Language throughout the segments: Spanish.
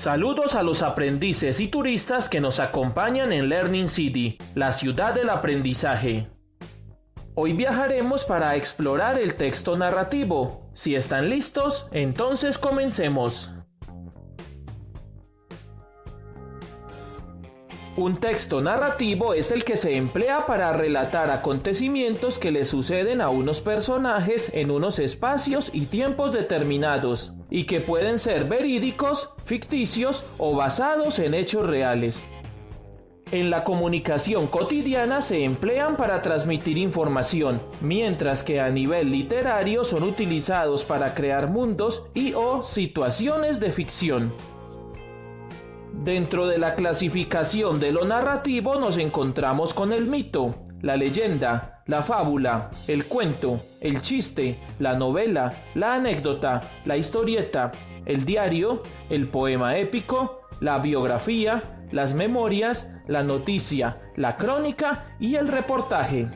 Saludos a los aprendices y turistas que nos acompañan en Learning City, la ciudad del aprendizaje. Hoy viajaremos para explorar el texto narrativo. Si están listos, entonces comencemos. Un texto narrativo es el que se emplea para relatar acontecimientos que le suceden a unos personajes en unos espacios y tiempos determinados, y que pueden ser verídicos, ficticios o basados en hechos reales. En la comunicación cotidiana se emplean para transmitir información, mientras que a nivel literario son utilizados para crear mundos y/o situaciones de ficción. Dentro de la clasificación de lo narrativo nos encontramos con el mito, la leyenda, la fábula, el cuento, el chiste, la novela, la anécdota, la historieta, el diario, el poema épico, la biografía, las memorias, la noticia, la crónica y el reportaje.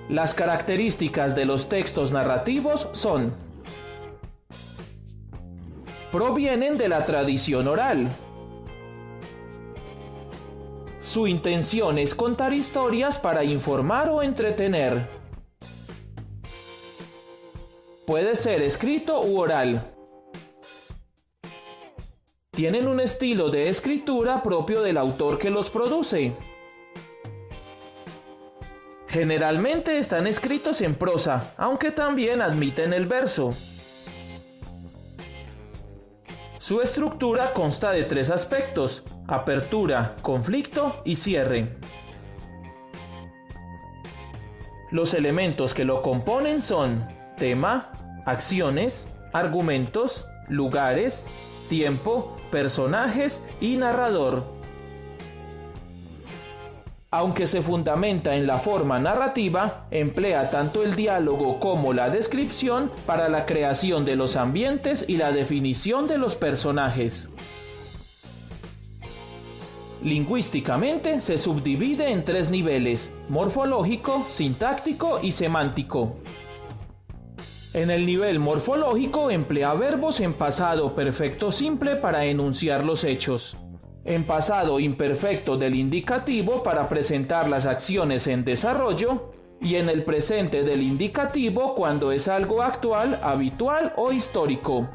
Las características de los textos narrativos son: provienen de la tradición oral. Su intención es contar historias para informar o entretener. Puede ser escrito u oral. Tienen un estilo de escritura propio del autor que los produce. Generalmente están escritos en prosa, aunque también admiten el verso. Su estructura consta de 3 aspectos: apertura, conflicto y cierre. Los elementos que lo componen son tema, acciones, argumentos, lugares, tiempo, personajes y narrador. Aunque se fundamenta en la forma narrativa, emplea tanto el diálogo como la descripción para la creación de los ambientes y la definición de los personajes. Lingüísticamente se subdivide en 3 niveles: morfológico, sintáctico y semántico. En el nivel morfológico emplea verbos en pasado perfecto simple para enunciar los hechos, en pasado imperfecto del indicativo para presentar las acciones en desarrollo, y en el presente del indicativo cuando es algo actual, habitual o histórico.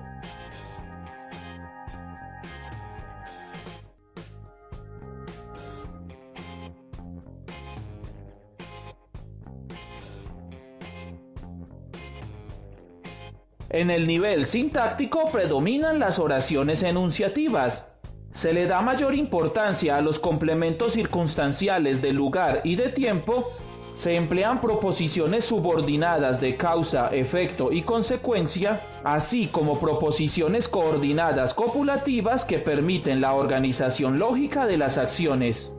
En el nivel sintáctico predominan las oraciones enunciativas. Se le da mayor importancia a los complementos circunstanciales de lugar y de tiempo. Se emplean proposiciones subordinadas de causa, efecto y consecuencia, así como proposiciones coordinadas copulativas que permiten la organización lógica de las acciones.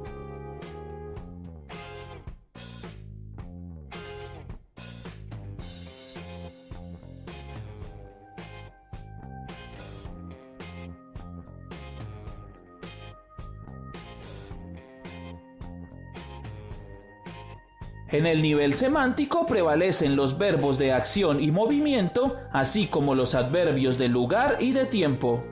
En el nivel semántico prevalecen los verbos de acción y movimiento, así como los adverbios de lugar y de tiempo.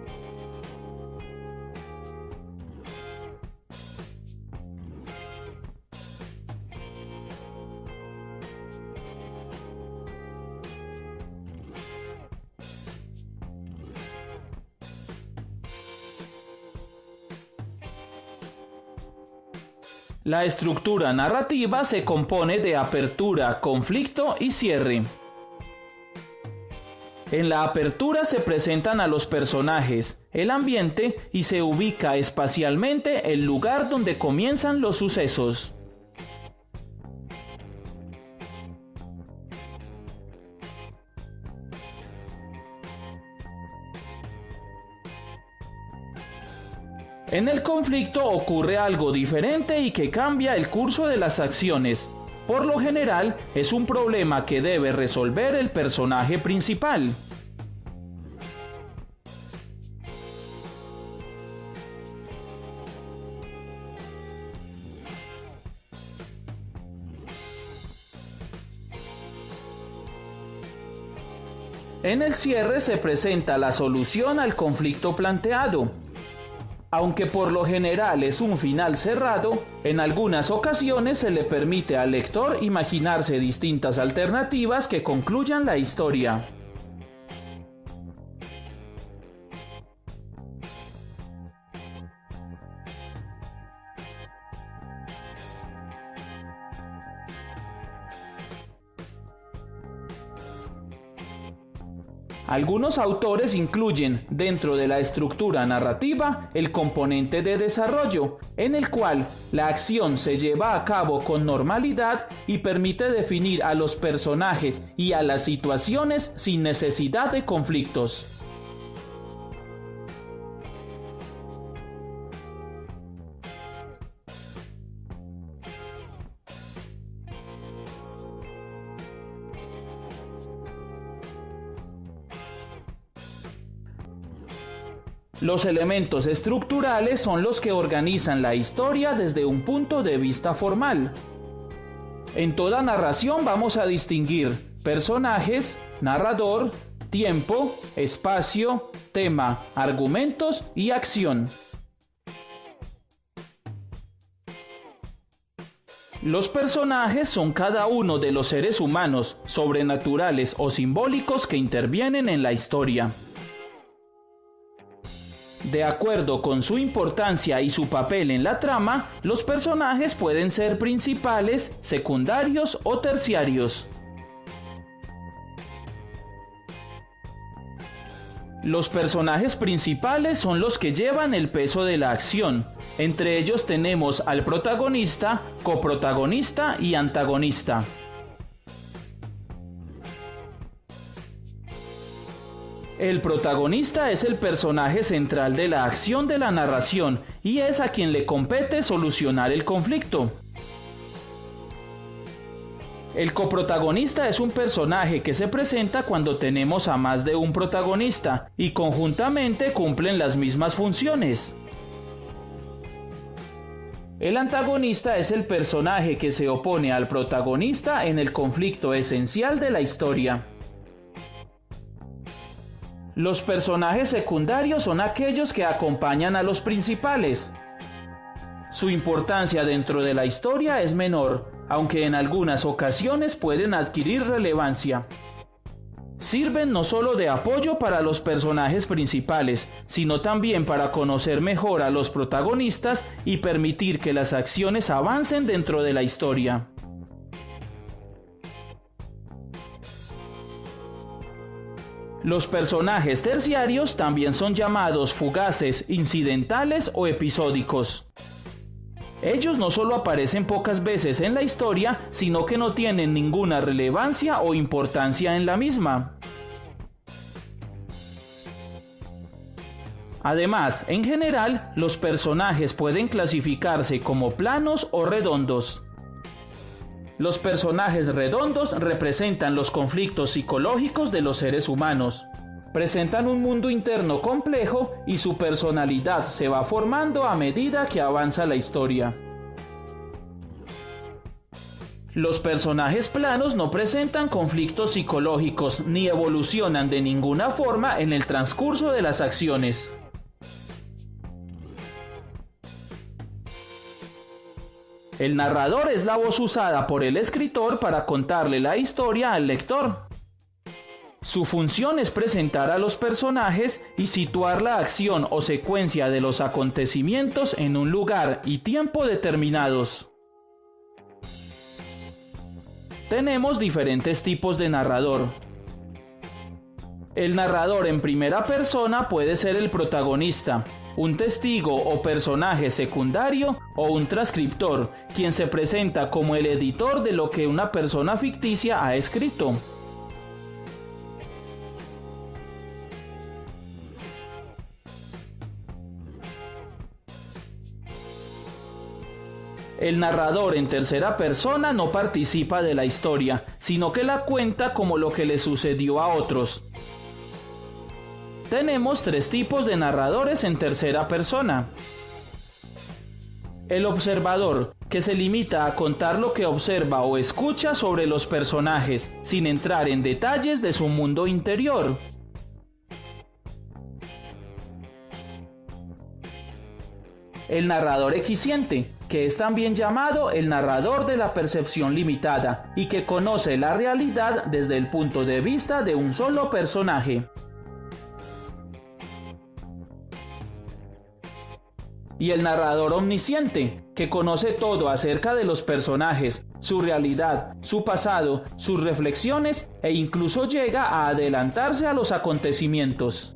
La estructura narrativa se compone de apertura, conflicto y cierre. En la apertura se presentan a los personajes, el ambiente y se ubica espacialmente el lugar donde comienzan los sucesos. En el conflicto ocurre algo diferente y que cambia el curso de las acciones. Por lo general, es un problema que debe resolver el personaje principal. En el cierre se presenta la solución al conflicto planteado. Aunque por lo general es un final cerrado, en algunas ocasiones se le permite al lector imaginarse distintas alternativas que concluyan la historia. Algunos autores incluyen dentro de la estructura narrativa el componente de desarrollo, en el cual la acción se lleva a cabo con normalidad y permite definir a los personajes y a las situaciones sin necesidad de conflictos. Los elementos estructurales son los que organizan la historia desde un punto de vista formal. En toda narración vamos a distinguir personajes, narrador, tiempo, espacio, tema, argumentos y acción. Los personajes son cada uno de los seres humanos, sobrenaturales o simbólicos que intervienen en la historia. De acuerdo con su importancia y su papel en la trama, los personajes pueden ser principales, secundarios o terciarios. Los personajes principales son los que llevan el peso de la acción. Entre ellos tenemos al protagonista, coprotagonista y antagonista. El protagonista es el personaje central de la acción de la narración y es a quien le compete solucionar el conflicto. El coprotagonista es un personaje que se presenta cuando tenemos a más de un protagonista y conjuntamente cumplen las mismas funciones. El antagonista es el personaje que se opone al protagonista en el conflicto esencial de la historia. Los personajes secundarios son aquellos que acompañan a los principales. Su importancia dentro de la historia es menor, aunque en algunas ocasiones pueden adquirir relevancia. Sirven no solo de apoyo para los personajes principales, sino también para conocer mejor a los protagonistas y permitir que las acciones avancen dentro de la historia. Los personajes terciarios también son llamados fugaces, incidentales o episódicos. Ellos no solo aparecen pocas veces en la historia, sino que no tienen ninguna relevancia o importancia en la misma. Además, en general, los personajes pueden clasificarse como planos o redondos. Los personajes redondos representan los conflictos psicológicos de los seres humanos. Presentan un mundo interno complejo y su personalidad se va formando a medida que avanza la historia. Los personajes planos no presentan conflictos psicológicos ni evolucionan de ninguna forma en el transcurso de las acciones. El narrador es la voz usada por el escritor para contarle la historia al lector. Su función es presentar a los personajes y situar la acción o secuencia de los acontecimientos en un lugar y tiempo determinados. Tenemos diferentes tipos de narrador. El narrador en primera persona puede ser el protagonista, un testigo o personaje secundario o un transcriptor, quien se presenta como el editor de lo que una persona ficticia ha escrito. El narrador en tercera persona no participa de la historia, sino que la cuenta como lo que le sucedió a otros. Tenemos tres tipos de narradores en tercera persona. El observador, que se limita a contar lo que observa o escucha sobre los personajes, sin entrar en detalles de su mundo interior. El narrador equisciente, que es también llamado el narrador de la percepción limitada y que conoce la realidad desde el punto de vista de un solo personaje. Y el narrador omnisciente, que conoce todo acerca de los personajes, su realidad, su pasado, sus reflexiones e incluso llega a adelantarse a los acontecimientos.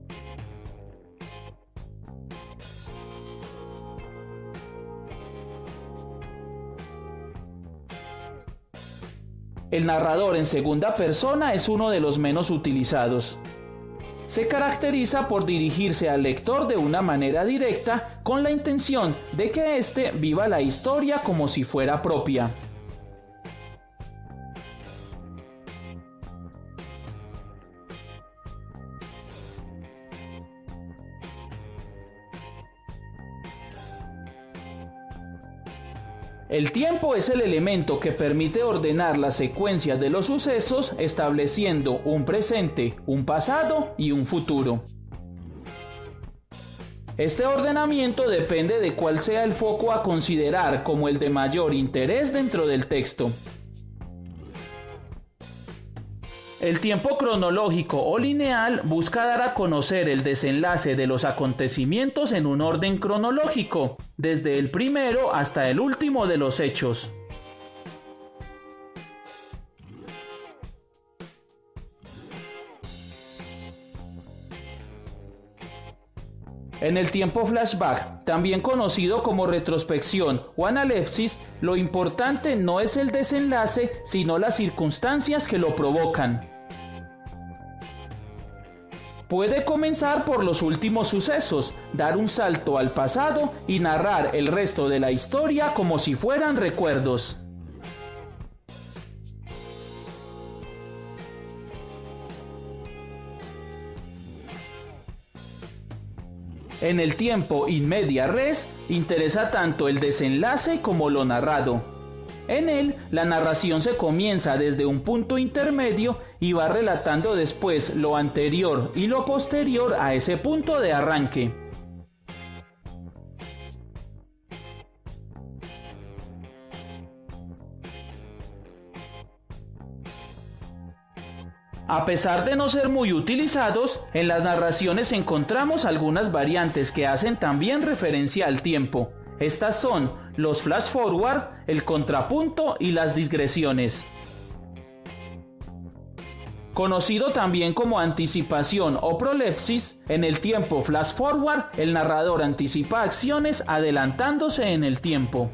El narrador en segunda persona es uno de los menos utilizados. Se caracteriza por dirigirse al lector de una manera directa con la intención de que éste viva la historia como si fuera propia. El tiempo es el elemento que permite ordenar las secuencias de los sucesos estableciendo un presente, un pasado y un futuro. Este ordenamiento depende de cuál sea el foco a considerar como el de mayor interés dentro del texto. El tiempo cronológico o lineal busca dar a conocer el desenlace de los acontecimientos en un orden cronológico, desde el primero hasta el último de los hechos. En el tiempo flashback, también conocido como retrospección o analepsis, lo importante no es el desenlace, sino las circunstancias que lo provocan. Puede comenzar por los últimos sucesos, dar un salto al pasado y narrar el resto de la historia como si fueran recuerdos. En el tiempo in media res, interesa tanto el desenlace como lo narrado. En él, la narración se comienza desde un punto intermedio y va relatando después lo anterior y lo posterior a ese punto de arranque. A pesar de no ser muy utilizados, en las narraciones encontramos algunas variantes que hacen también referencia al tiempo. Estas son los flash forward, el contrapunto y las digresiones. Conocido también como anticipación o prolepsis, en el tiempo flash forward el narrador anticipa acciones adelantándose en el tiempo.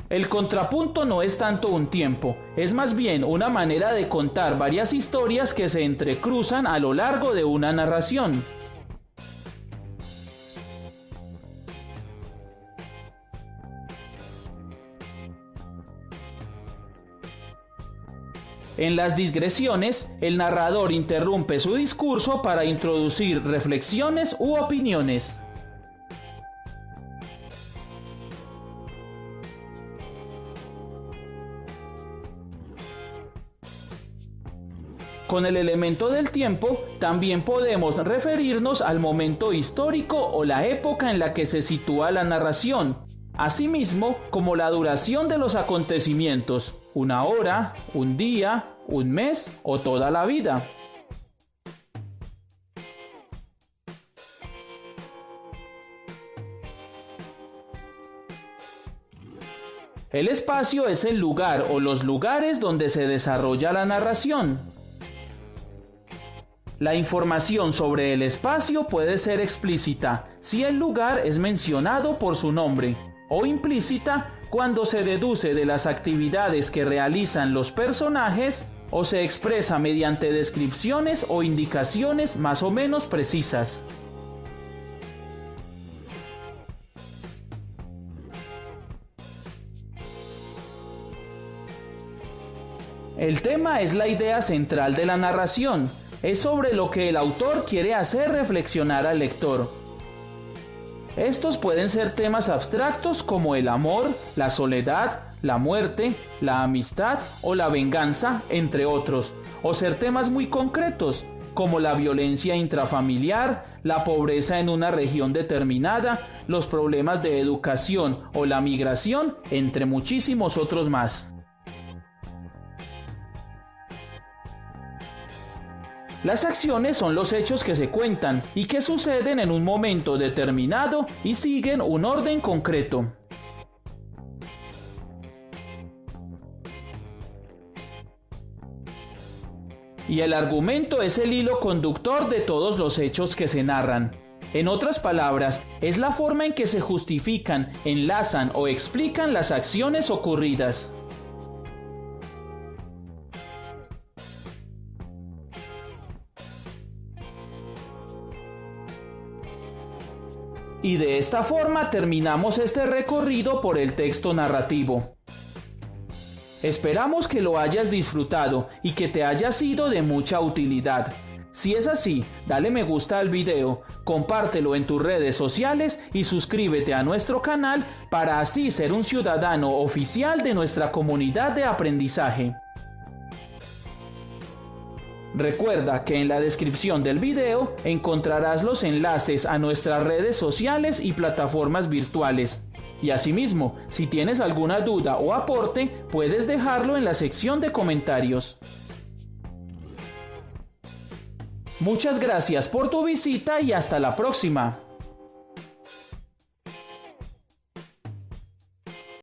El contrapunto no es tanto un tiempo, es más bien una manera de contar varias historias que se entrecruzan a lo largo de una narración. En las digresiones, el narrador interrumpe su discurso para introducir reflexiones u opiniones. Con el elemento del tiempo, también podemos referirnos al momento histórico o la época en la que se sitúa la narración, asimismo como la duración de los acontecimientos, una hora, un día, un mes o toda la vida. El espacio es el lugar o los lugares donde se desarrolla la narración. La información sobre el espacio puede ser explícita si el lugar es mencionado por su nombre, o implícita cuando se deduce de las actividades que realizan los personajes o se expresa mediante descripciones o indicaciones más o menos precisas. El tema es la idea central de la narración, es sobre lo que el autor quiere hacer reflexionar al lector. Estos pueden ser temas abstractos como el amor, la soledad, la muerte, la amistad o la venganza, entre otros, o ser temas muy concretos como la violencia intrafamiliar, la pobreza en una región determinada, los problemas de educación o la migración, entre muchísimos otros más. Las acciones son los hechos que se cuentan y que suceden en un momento determinado y siguen un orden concreto. Y el argumento es el hilo conductor de todos los hechos que se narran. En otras palabras, es la forma en que se justifican, enlazan o explican las acciones ocurridas. Y de esta forma terminamos este recorrido por el texto narrativo. Esperamos que lo hayas disfrutado y que te haya sido de mucha utilidad. Si es así, dale me gusta al video, compártelo en tus redes sociales y suscríbete a nuestro canal para así ser un ciudadano oficial de nuestra comunidad de aprendizaje. Recuerda que en la descripción del video encontrarás los enlaces a nuestras redes sociales y plataformas virtuales. Y asimismo, si tienes alguna duda o aporte, puedes dejarlo en la sección de comentarios. Muchas gracias por tu visita y hasta la próxima.